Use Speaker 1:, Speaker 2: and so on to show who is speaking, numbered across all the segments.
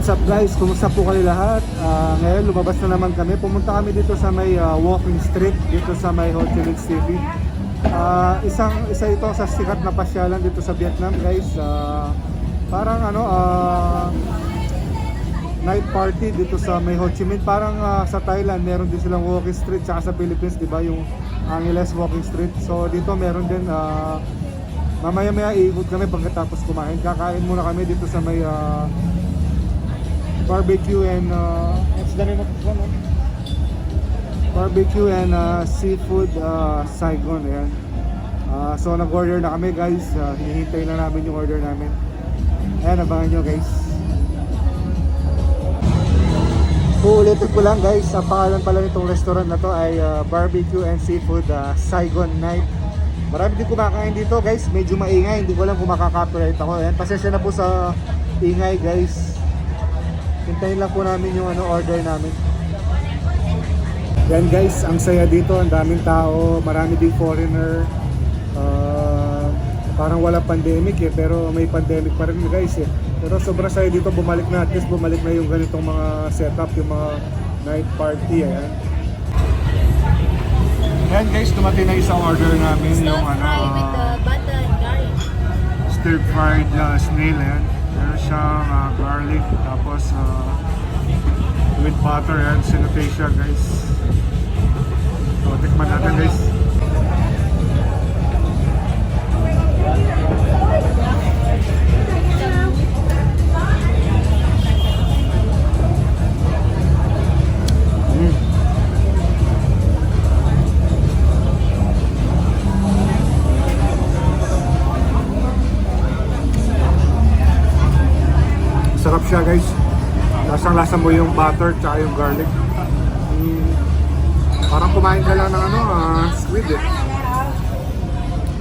Speaker 1: What's up guys? Kumusta po kayo lahat? Ngayon lumabas na naman kami. Pumunta kami dito sa may walking street dito sa may Ho Chi Minh City. Isa ito sa sikat na pasyalan dito sa Vietnam guys. Parang night party dito sa may Ho Chi Minh. Parang sa Thailand meron din silang walking street, tsaka sa Philippines, di ba, yung Angeles walking street. So dito meron din mamaya-maya iikot kami pagkatapos kumain. Kakain muna kami dito sa may barbecue and what's the name of this one? Barbecue and seafood Saigon. Ayan. So nag-order na kami guys. Hinihintay na namin yung order namin. Ayan, abangan nyo guys. Uulitin ko lang guys, ang pangalan pala nitong restaurant na to ay Barbecue and Seafood Saigon Night. Marami din kumakain dito guys, medyo maingay, hindi ko alam kung makaka-copyright ako. Ayan, pasensya na po sa ingay guys. Hintayin lang po namin yung order namin. Yan guys, ang saya dito, ang daming tao, marami ding foreigner. Parang wala pandemic pero may pandemic pa rin guys eh. Pero sobrang saya dito, bumalik na, at least bumalik na yung ganitong mga setup, yung mga night party. Ayan. Ayan guys, dumating na isang order namin, yung stir fried snail. Ayan. Meron siyang garlic, tapos with butter, and sinote siya guys. So tikman natin guys. Sarap siya guys. Lasang-lasa mo yung butter tsaka yung garlic. Parang kumain ka lang ng squid eh.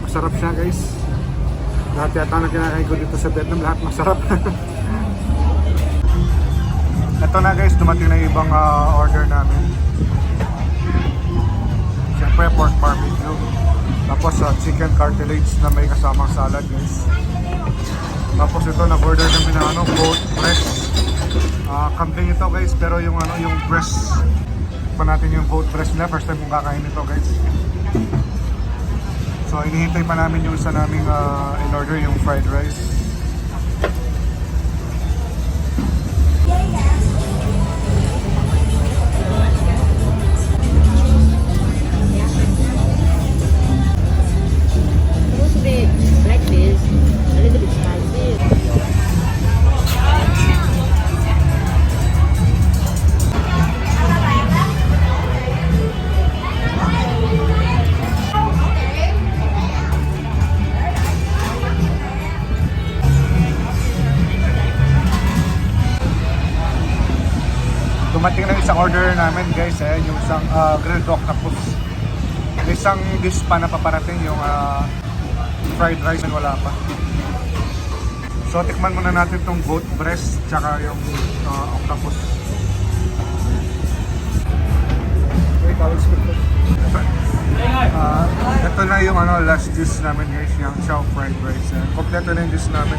Speaker 1: Masarap siya guys. Lahat yata na kinakain ko dito sa Vietnam, lahat masarap. Ito na guys, dumating na yung ibang order namin. Siyempre pork barbecue. Tapos chicken cartilage na may kasamang salad guys. Tapos ito, nag-order kami ng goat breast. Kambing ito guys, pero yung yung breast pa natin, yung goat breast nila. First time kong kakain ito guys. So inihintay pa namin yung isa naming in-order, yung fried rice. Dumating na isang order namin guys, yung isang grilled octopus. Isang dish pa na paparating, yung fried rice, wala pa. So tikman muna natin itong goat breast tsaka yung octopus. Ito na yung last dish namin guys, yung chow fried rice. Kompleto na yung dish namin.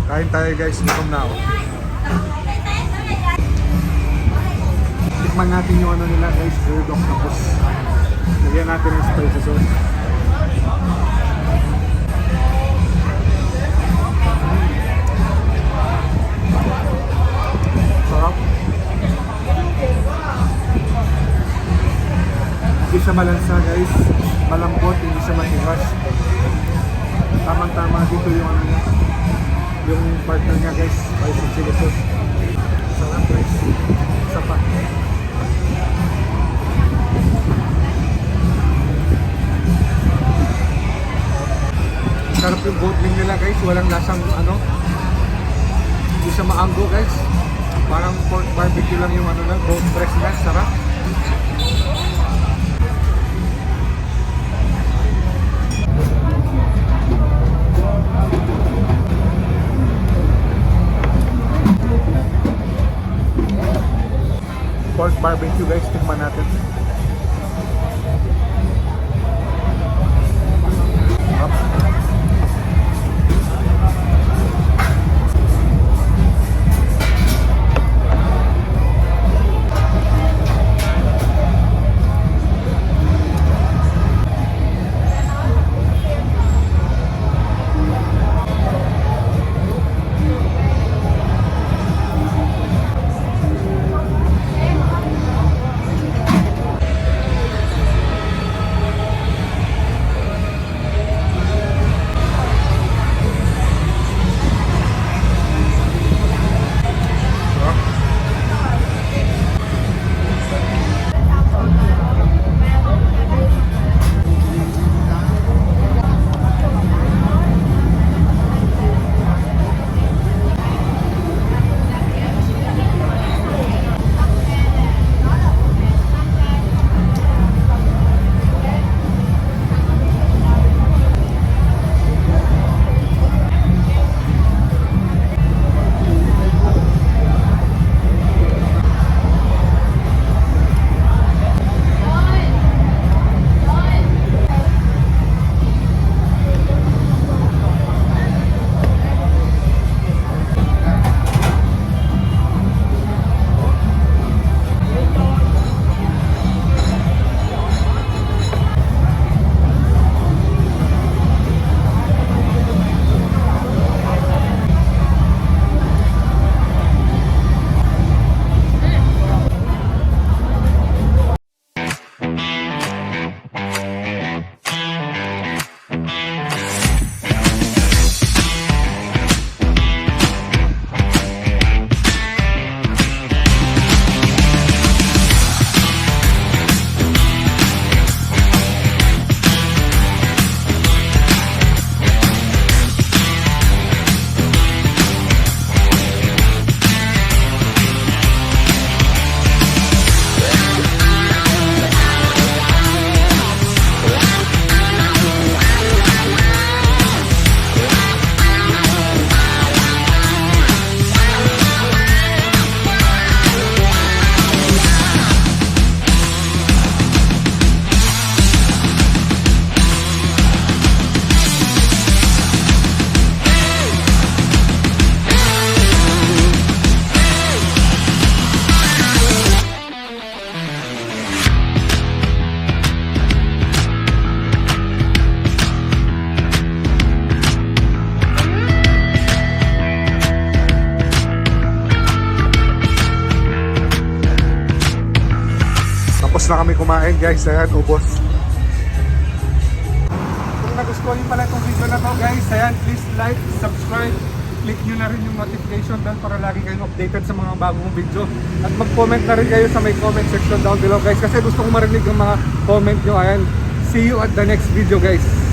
Speaker 1: Kain tayo guys, gutom na ako. Tikman natin yung nila guys, grilled octopus. Lagyan natin yung spicy sauce. Sarap. Hindi siya malansa guys, malambot, hindi siya matigas. Tamang-tama dito yung yung partner niya guys, spicy chili sauce. Sarap guys. Isa pa. Sarap yung goat wing nila guys, walang lasang hindi siya maanggo guys. Parang pork barbecue lang yung goat breast nila, sarap. Pork barbecue guys, tikman natin. Tapos na kami kumain guys, ayan, ubos. Kung nagustuhan niyo pala itong video na to guys, ayan, please like, subscribe, click nyo na rin yung notification bell para lagi kayong updated sa mga bagong video. At mag-comment na rin kayo sa may comment section down below guys, kasi gusto kong marinig yung mga comment nyo. Ayan, see you at the next video guys.